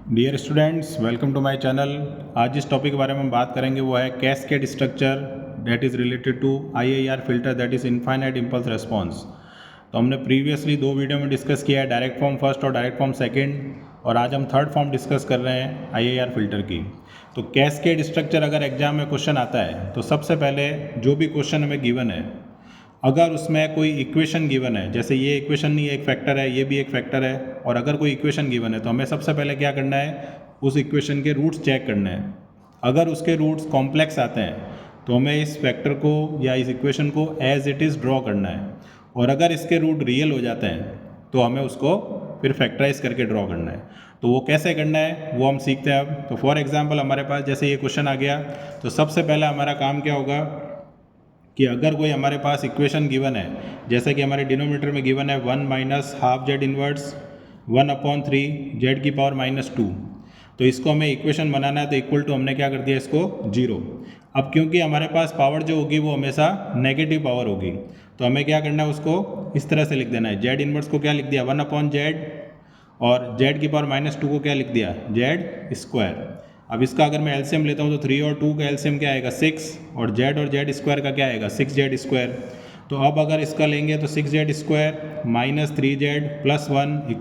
Dear students, welcome to my channel. आज जिस topic के बारे में हम बात करेंगे वो है cascade structure that is related to IIR filter that is infinite impulse response. तो हमने प्रीवियसली 2 वीडियो में डिस्कस किया है डायरेक्ट फॉर्म फर्स्ट और डायरेक्ट फॉर्म सेकंड, और आज हम थर्ड फॉर्म डिस्कस कर रहे हैं आईआईआर फिल्टर की। तो कैस्केड स्ट्रक्चर अगर एग्जाम में क्वेश्चन आता है तो सबसे पहले जो भी क्वेश्चन हमें गिवन है, अगर उसमें कोई इक्वेशन गिवन है, जैसे ये इक्वेशन नहीं एक फैक्टर है, ये भी एक फैक्टर है, और अगर कोई इक्वेशन गिवन है तो हमें सबसे पहले क्या करना है, उस इक्वेशन के रूट्स चेक करने हैं। अगर उसके रूट्स कॉम्प्लेक्स आते हैं तो हमें इस फैक्टर को या इस इक्वेशन को एज इट इज़ ड्रॉ करना है, और अगर इसके रूट रियल हो जाते हैं तो हमें उसको फिर फैक्टराइज करके ड्रॉ करना है। तो वो कैसे करना है वो हम सीखते हैं अब। तो फॉर एग्जांपल हमारे पास जैसे ये क्वेश्चन आ गया, तो सबसे पहले हमारा काम क्या होगा कि अगर कोई हमारे पास इक्वेशन गिवन है, जैसे कि हमारे डिनोमिनेटर में गिवन है 1 minus half Z inverse 1/3 Z की पावर -2, तो इसको हमें इक्वेशन बनाना है। तो इक्वल टू हमने क्या कर दिया इसको 0। अब क्योंकि हमारे पास पावर जो होगी वो हमेशा नेगेटिव पावर होगी, तो हमें क्या करना है, उसको इस तरह से लिख देना है। जेड इनवर्स को क्या लिख दिया 1/z, और जेड की पावर -2 को क्या लिख दिया जेड स्क्वायर। अब इसका अगर मैं एलसीएम लेता हूँ तो 3 और 2 का एलसीएम क्या आएगा 6, और जेड स्क्वायर का क्या आएगा 6z स्क्वायर। तो अब अगर इसका लेंगे तो 6z स्क्वायर -3z + 1 =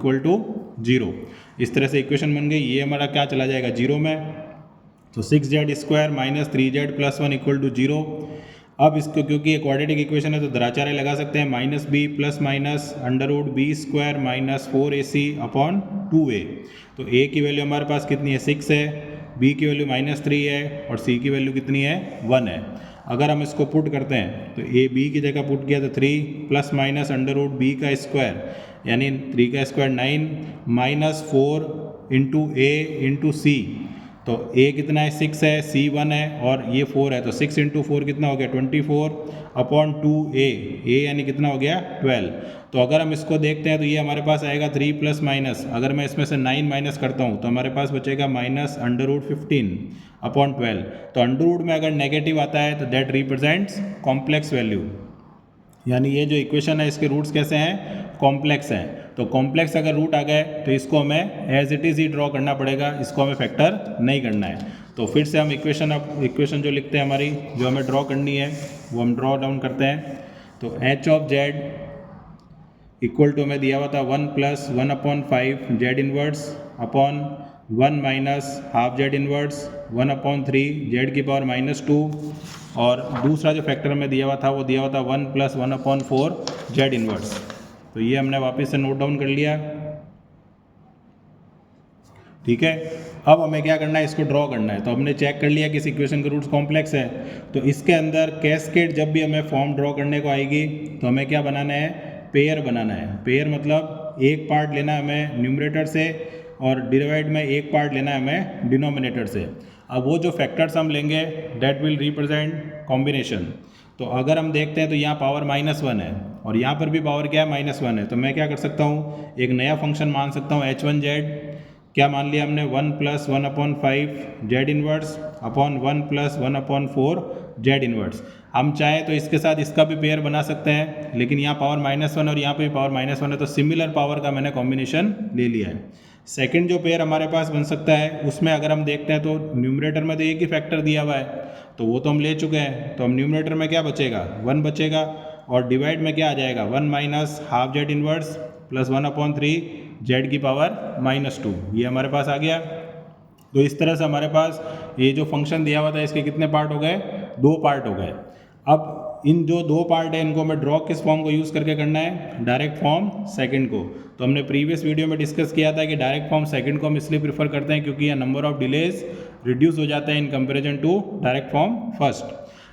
0। इस तरह से इक्वेशन बन गई। ये हमारा क्या चला जाएगा 0 में, तो 6z स्क्वायर -3z + 1 = 0। अब इसको क्योंकि ये क्वाड्रेटिक इक्वेशन है तो द्राचार्य लगा सकते हैं, -b + √b² - 4ac/2a। तो a की वैल्यू हमारे पास कितनी है 6 है, b की वैल्यू -3 है, और c की वैल्यू कितनी है 1 है। अगर हम इसको पुट करते हैं तो a b की जगह पुट किया तो 3 ± √b² यानी 3 का स्क्वायर 9 -4 × a × c। तो a कितना है 6 है, c 1 है, और ये 4 है, तो 6 × 4 कितना हो गया 24/2a। a यानी कितना हो गया 12। तो अगर हम इसको देखते हैं तो ये हमारे पास आएगा 3 ± अगर मैं इसमें से 9 माइनस करता हूँ तो हमारे पास बचेगा -√15/12। तो अंडर में अगर नेगेटिव आता है तो दैट रिप्रेजेंट्स कॉम्प्लेक्स वैल्यू, यानी ये जो इक्वेशन है इसके रूट्स कैसे हैं कॉम्प्लेक्स हैं। तो कॉम्प्लेक्स अगर रूट आ गए तो इसको हमें एज इट इज़ ही ड्रॉ करना पड़ेगा, इसको हमें फैक्टर नहीं करना है। तो फिर से हम इक्वेशन जो लिखते हैं हमारी, जो हमें ड्रॉ करनी है वो हम ड्रॉ डाउन करते हैं। तो h(z) इक्वल टू हमें दिया हुआ था 1 + 1/5 Z inverse upon 1 minus half Z inverse 1/3 Z की पावर -2, और दूसरा जो फैक्टर हमें दिया हुआ था वो दिया हुआ था 1 + 1/4 जेड इनवर्स। तो ये हमने वापस से नोट डाउन कर लिया, ठीक है। अब हमें क्या करना है, इसको ड्रॉ करना है। तो हमने चेक कर लिया कि इस इक्वेशन के रूट्स कॉम्प्लेक्स है, तो इसके अंदर कैस्केड जब भी हमें फॉर्म ड्रॉ करने को आएगी तो हमें क्या बनाना है, पेयर बनाना है। पेयर मतलब एक पार्ट लेना है हमें न्यूमरेटर से, और डिवाइड में एक पार्ट लेना है हमें डिनोमिनेटर से। अब वो जो फैक्टर्स हम लेंगे दैट विल रिप्रेजेंट कॉम्बिनेशन। तो अगर हम देखते हैं तो यहाँ पावर -1 है, और यहाँ पर भी पावर क्या है -1 है, तो मैं क्या कर सकता हूँ, एक नया फंक्शन मान सकता हूँ h1z। क्या मान लिया हमने 1 + 1/5 Z inverse upon 1 + 1/4 Z inverse. हम चाहे तो इसके साथ इसका भी पेयर बना सकते हैं, लेकिन यहाँ पावर -1 और यहाँ पे भी पावर -1 है, तो सिमिलर पावर का मैंने कॉम्बिनेशन ले लिया है। सेकंड जो पेयर हमारे पास बन सकता है उसमें अगर हम देखते हैं तो न्यूमरेटर में तो एक ही फैक्टर दिया हुआ है, तो वो तो हम ले चुके हैं। तो हम न्यूमरेटर में क्या बचेगा 1 बचेगा, और डिवाइड में क्या आ जाएगा 1 minus half Z inverse + 1/3 Z की पावर -2, ये हमारे पास आ गया। तो इस तरह से हमारे पास ये जो फंक्शन दिया हुआ था इसके कितने पार्ट हो गए, 2 पार्ट हो गए। अब इन जो 2 पार्ट है इनको हमें ड्रॉ किस फॉर्म को यूज़ करके करना है, डायरेक्ट फॉर्म सेकंड को। तो हमने प्रीवियस वीडियो में डिस्कस किया था कि डायरेक्ट फॉर्म सेकंड को हम इसलिए प्रीफर करते हैं क्योंकि यह नंबर ऑफ डिलेज रिड्यूस हो जाता है in comparison to direct form first.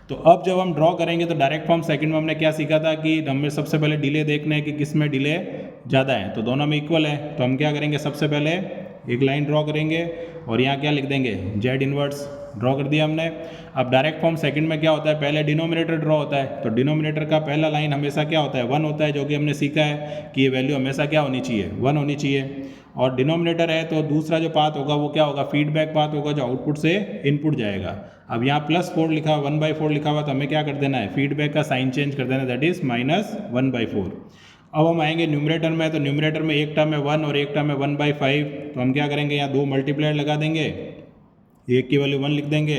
तो अब जब हम ड्रॉ करेंगे तो डायरेक्ट फॉर्म सेकंड में हमने क्या सीखा था कि हमें सबसे पहले डिले देखना है कि किस में डिले ज़्यादा है, तो दोनों में इक्वल है। तो हम क्या करेंगे, सबसे पहले एक लाइन ड्रॉ करेंगे और यहाँ क्या लिख देंगे जेड इनवर्स, ड्रॉ कर दिया हमने। अब डायरेक्ट फॉर्म सेकंड में क्या होता है, पहले डिनोमिनेटर ड्रॉ होता है, तो डिनोमिनेटर का पहला लाइन हमेशा क्या होता है 1 होता है, जो कि हमने सीखा है कि ये वैल्यू हमेशा क्या होनी चाहिए 1 होनी चाहिए। और डिनोमिनेटर है तो दूसरा जो पाथ होगा वो क्या होगा, फीडबैक पाथ होगा, जो आउटपुट से इनपुट जाएगा। अब यहाँ +4 लिखा हुआ 1/4 लिखा हुआ, तो हमें क्या कर देना है, फीडबैक का साइन चेंज कर देना, दैट इज -1/4। अब हम आएंगे न्यूमरेटर में, तो न्यूमरेटर में एक टर्म है 1 और एक टर्म है 1/5, तो हम क्या करेंगे, यहाँ दो मल्टीप्लायर लगा देंगे, एक की वैल्यू 1 लिख देंगे,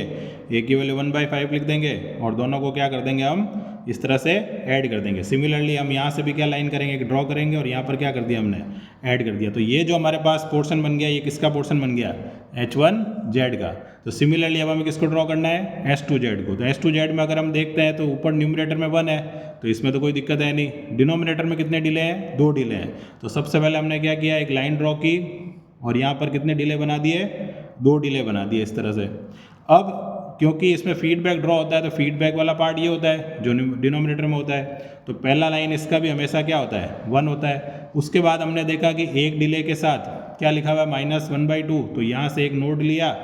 एक की वैल्यू 1/5 लिख देंगे, और दोनों को क्या कर देंगे हम इस तरह से ऐड कर देंगे। सिमिलरली हम यहाँ से भी क्या लाइन करेंगे, एक ड्रॉ करेंगे, और यहाँ पर क्या कर दिया हमने, ऐड कर दिया। तो ये जो हमारे पास पोर्शन बन गया, ये किसका पोर्शन बन गया, H1Z का। तो सिमिलरली अब हमें किसको ड्रॉ करना है, H2Z को। तो H2Z में अगर हम देखते हैं तो ऊपर न्यूमरेटर में 1 है, तो इसमें तो कोई दिक्कत है नहीं। डिनोमिनेटर में कितने डिले हैं, 2 डिले हैं। तो सबसे पहले हमने क्या किया, एक लाइन ड्रॉ की, और यहाँ पर कितने डिले बना दिए, 2 डिले बना दिए इस तरह से। अब क्योंकि इसमें फीडबैक ड्रॉ होता है, तो फीडबैक वाला पार्ट ये होता है जो डिनोमिनेटर में होता है। तो पहला लाइन इसका भी हमेशा क्या होता है, 1 होता है। उसके बाद हमने देखा कि एक डिले के साथ क्या लिखा हुआ है, -1/2। तो यहाँ से एक नोड लिया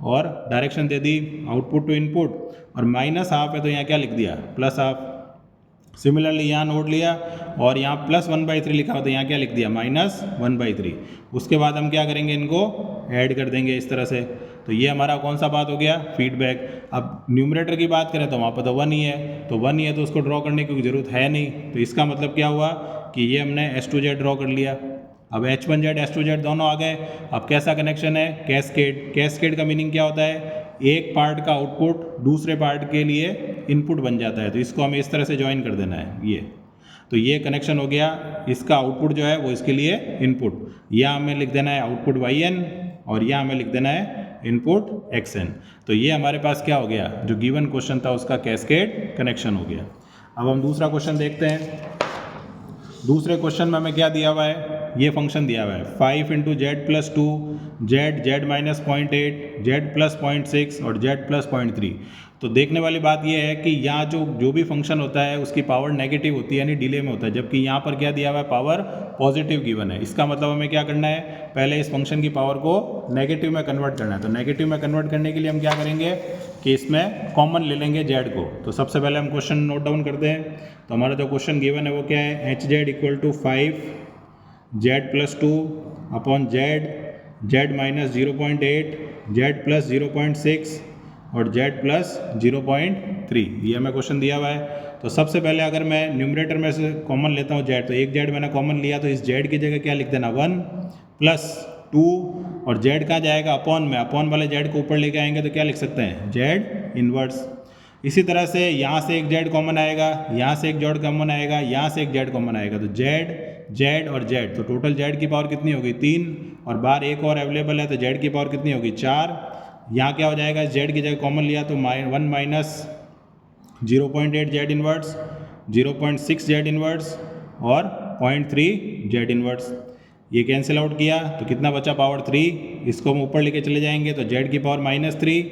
और डायरेक्शन दे दी आउटपुट टू इनपुट, और -½ है तो यहाँ क्या लिख दिया, +½ सिमिलरली यहाँ नोड लिया और यहाँ +1/3 लिखा हो तो यहाँ क्या लिख दिया, -1/3। उसके बाद हम क्या करेंगे, इनको ऐड कर देंगे इस तरह से। तो ये हमारा कौन सा बात हो गया, फीडबैक। अब न्यूमरेटर की बात करें तो वहाँ पर तो 1 ही है, तो 1 ही है तो उसको ड्रॉ करने की ज़रूरत है नहीं। तो इसका मतलब क्या हुआ कि ये हमने H2Z ड्रॉ कर लिया। अब H1Z H2Z दोनों आ गए। अब कैसा कनेक्शन है, कैस्केड। कैस्केड का मीनिंग क्या होता है, एक पार्ट का आउटपुट दूसरे पार्ट के लिए इनपुट बन जाता है। तो इसको हमें इस तरह से ज्वाइन कर देना है ये। तो ये कनेक्शन हो गया, इसका आउटपुट जो है वो इसके लिए इनपुट। यहाँ हमें लिख देना है आउटपुट YN, और यहाँ हमें लिख देना है इनपुट XN। तो ये हमारे पास क्या हो गया, जो गिवन क्वेश्चन था उसका कैस्केड कनेक्शन हो गया। अब हम दूसरा क्वेश्चन देखते हैं। दूसरे क्वेश्चन में हमें क्या दिया हुआ है, ये फंक्शन दिया हुआ है 5 × Z+2 Z Z-0.8 Z+0.6 और Z+0.3। तो देखने वाली बात यह है कि यहाँ जो भी फंक्शन होता है उसकी पावर नेगेटिव होती है, यानी डिले में होता है, जबकि यहाँ पर क्या दिया हुआ है, पावर पॉजिटिव गिवन है। इसका मतलब हमें क्या करना है, पहले इस फंक्शन की पावर को नेगेटिव में कन्वर्ट करना है। तो नेगेटिव में कन्वर्ट करने के लिए हम क्या करेंगे कि इसमें कॉमन ले लेंगे Z को। तो सबसे पहले हम क्वेश्चन नोट डाउन करते हैं। तो हमारा जो क्वेश्चन गिवन है वो क्या है, HZ = 5 Z+2 upon Z Z-0.8 Z+0.6 और Z+0.3, ये हमें क्वेश्चन दिया हुआ है। तो सबसे पहले अगर मैं न्यूमरेटर में से कॉमन लेता हूँ Z, तो एक Z मैंने कॉमन लिया, तो इस Z की जगह क्या लिख देना, 1 + 2, और Z कहाँ जाएगा, अपॉन में। अपॉन वाले Z को ऊपर लेके आएंगे तो क्या लिख सकते हैं, Z इन्वर्स। इसी तरह से यहाँ से एक Z कॉमन आएगा, यहाँ से एक Z कॉमन आएगा, यहाँ से एक Z कॉमन आएगा, तो Z Z और Z, तो टोटल Z की पावर कितनी होगी, 3, और बाहर एक और अवेलेबल है तो Z की पावर कितनी होगी, 4। यहाँ क्या हो जाएगा, Z की जगह कॉमन लिया तो 1 - 0.8 Z इन्वर्स, 0.6 Z इन्वर्स और 0.3 Z इन्वर्स। ये कैंसिल आउट किया तो कितना बचा, पावर 3। इसको हम ऊपर लेके चले जाएंगे तो Z की पावर -3,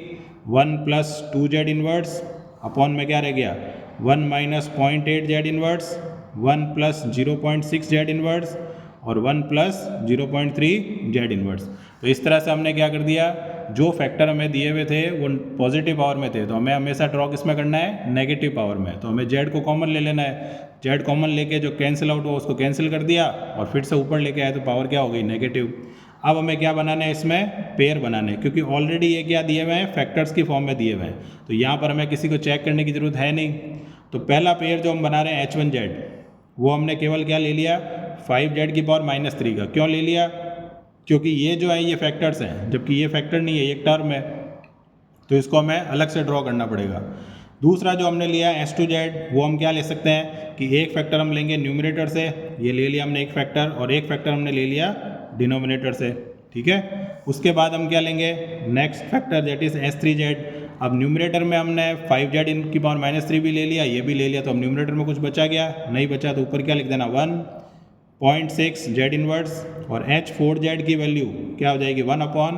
1 + 2 Z इन्वर्स अपॉन में क्या रह गया, 1 - 0.8 Z इन्वर्स, 1 + 0.6 Z इन्वर्स और 1 + 0.3 Z इन्वर्स। तो इस तरह से हमने क्या कर दिया, जो फैक्टर हमें दिए हुए थे वो पॉजिटिव पावर में थे, तो हमें हमेशा ड्रॉ किस में करना है, नेगेटिव पावर में। तो हमें Z को कॉमन ले लेना है, Z कॉमन लेके जो कैंसिल आउट हुआ उसको कैंसिल कर दिया और फिर से ऊपर लेके आए तो पावर क्या हो गई, नेगेटिव। अब हमें क्या बनाना है, इसमें पेयर बनाने हैं, क्योंकि ऑलरेडी ये क्या दिए हुए हैं, फैक्टर्स की फॉर्म में दिए हुए हैं। तो यहाँ पर हमें किसी को चेक करने की ज़रूरत है नहीं। तो पहला पेयर जो हम बना रहे हैं H1Z, वो हमने केवल क्या ले लिया, 5Z की पावर -3 का। क्यों ले लिया, क्योंकि ये जो है ये फैक्टर्स हैं, जबकि ये फैक्टर नहीं है, ये एक टर्म है, तो इसको हमें अलग से ड्रॉ करना पड़ेगा। दूसरा जो हमने लिया H2Z, वो हम क्या ले सकते हैं कि एक फैक्टर हम लेंगे न्यूमरेटर से, ये ले लिया हमने एक फैक्टर, और एक फैक्टर हमने ले लिया डिनोमिनेटर से, ठीक है। उसके बाद हम क्या लेंगे, next factor that is H3Z। अब न्यूमरेटर में हमने 5Z की पावर -3 भी ले लिया, ये भी ले लिया, तो अब न्यूमरेटर में कुछ बचा गया, नहीं बचा, तो ऊपर क्या लिख देना, 1.6 Z इन्वर्स, और H4Z की वैल्यू क्या हो जाएगी, 1/1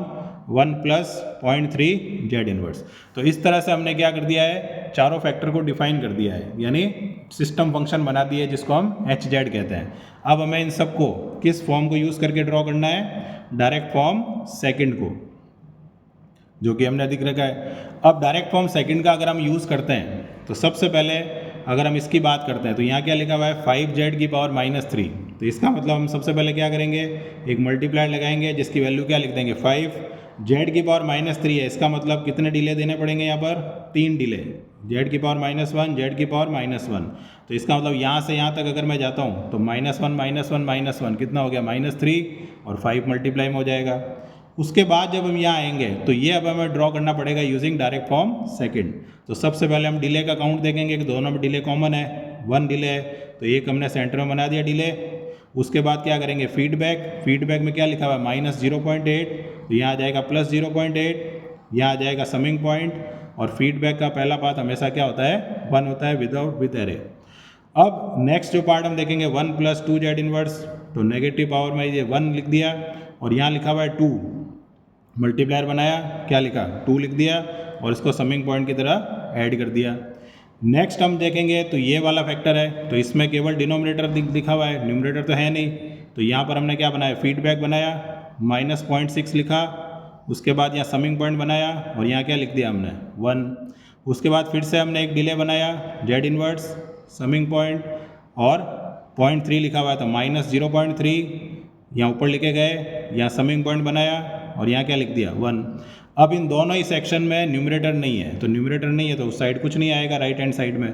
+ 0.3 Z इन्वर्स। तो इस तरह से हमने क्या कर दिया है, चारों फैक्टर को डिफाइन कर दिया है, यानी सिस्टम फंक्शन बना दिया है जिसको हम HZ कहते हैं। अब हमें इन सबको किस फॉर्म को यूज़ करके ड्रॉ करना है, डायरेक्ट फॉर्म सेकंड को, जो कि हमने अधिक रखा है। अब डायरेक्ट फॉर्म सेकंड का अगर हम यूज़ करते हैं तो सबसे पहले अगर हम इसकी बात करते हैं तो यहाँ क्या लिखा हुआ है, 5Z की पावर -3। तो इसका मतलब हम सबसे पहले क्या करेंगे, एक मल्टीप्लायर लगाएंगे जिसकी वैल्यू क्या लिख देंगे, 5, जेड की पावर -3 है, इसका मतलब कितने डिले देने पड़ेंगे यहाँ पर? 3 डिले, जेड की पावर -1, जेड की पावर -1। तो इसका मतलब यहाँ से यहाँ तक अगर मैं जाता हूँ तो -1 कितना हो गया? -3 और 5 मल्टीप्लाई में हो जाएगा। उसके बाद जब हम यहाँ आएंगे तो ये अब हमें ड्रॉ करना पड़ेगा यूजिंग डायरेक्ट फॉर्म सेकंड। तो सबसे पहले हम डिले का काउंट देखेंगे कि दोनों में डिले कॉमन है, 1 डिले है, तो एक हमने सेंटर में बना दिया डिले। उसके बाद क्या करेंगे? फीडबैक में क्या लिखा हुआ है? -0.8, तो यहाँ आ जाएगा +0.8, यहाँ आ जाएगा समिंग पॉइंट, और फीडबैक का पहला पाथ हमेशा क्या होता है? 1 होता है विद एरे। अब नेक्स्ट जो पार्ट हम देखेंगे 1 + 2 जेड इनवर्स, तो नेगेटिव पावर में ये 1 लिख दिया और यहाँ लिखा हुआ है 2, मल्टीप्लायर बनाया, क्या लिखा? 2 लिख दिया और इसको समिंग पॉइंट की तरह ऐड कर दिया। नेक्स्ट हम देखेंगे तो ये वाला फैक्टर है, तो इसमें केवल डिनोमिनेटर दिखा हुआ है, न्यूमरेटर तो है नहीं, तो यहाँ पर हमने क्या बनाया? फीडबैक बनाया, -0.6 लिखा, उसके बाद यहाँ समिंग पॉइंट बनाया और यहाँ क्या लिख दिया हमने? 1। उसके बाद फिर से हमने एक डिले बनाया, जेड इनवर्स, समिंग पॉइंट, और 0.3 लिखा हुआ था, -0.3, यहाँ ऊपर लिखे गए, यहाँ समिंग पॉइंट बनाया और यहाँ क्या लिख दिया? 1। अब इन दोनों ही सेक्शन में न्यूमरेटर नहीं है, तो न्यूमरेटर नहीं है तो उस साइड कुछ नहीं आएगा राइट हैंड साइड में।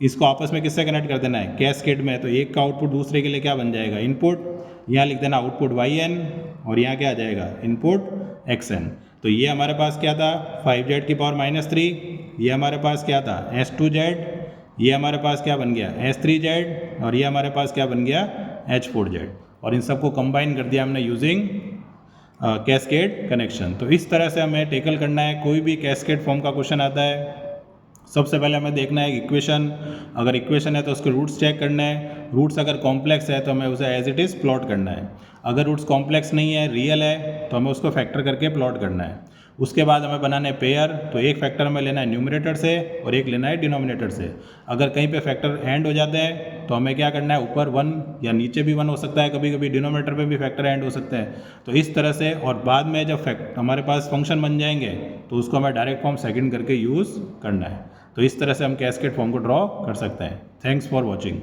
इसको आपस में किससे कनेक्ट कर देना है? कैस्केड में। तो एक का आउटपुट दूसरे के लिए क्या बन जाएगा? इनपुट। यहाँ लिख देना आउटपुट yn और यहाँ क्या आ जाएगा? Input xn। तो ये हमारे पास क्या था? 5z की पावर -3, ये हमारे पास क्या था? S2z, ये हमारे पास क्या बन गया? S3z, और ये हमारे पास क्या बन गया? H4z। और इन सबको कंबाइन कर दिया हमने यूजिंग कैस्केड कनेक्शन। तो इस तरह से हमें टेकल करना है कोई भी कैस्केड फॉर्म का क्वेश्चन आता है। सबसे पहले हमें देखना है इक्वेशन, अगर इक्वेशन है तो उसके रूट्स चेक करना है, रूट्स अगर कॉम्प्लेक्स है तो हमें उसे एज इट इज़ प्लॉट करना है, अगर रूट्स कॉम्प्लेक्स नहीं है, रियल है, तो हमें उसको फैक्टर करके प्लॉट करना है। उसके बाद हमें बनाना है पेयर, तो एक फैक्टर हमें लेना है न्यूमरेटर से और एक लेना है डिनोमिनेटर से। अगर कहीं पे फैक्टर एंड हो जाते हैं तो हमें क्या करना है? ऊपर 1 या नीचे भी 1 हो सकता है, कभी कभी डिनोमिनेटर पे भी फैक्टर एंड हो सकता है। तो इस तरह से, और बाद में जब हमारे पास फंक्शन बन जाएंगे तो उसको हमें डायरेक्ट फॉर्म सेकंड करके यूज़ करना है। तो इस तरह से हम कैस्केड फॉर्म को ड्रॉ कर सकते हैं। Thanks for watching.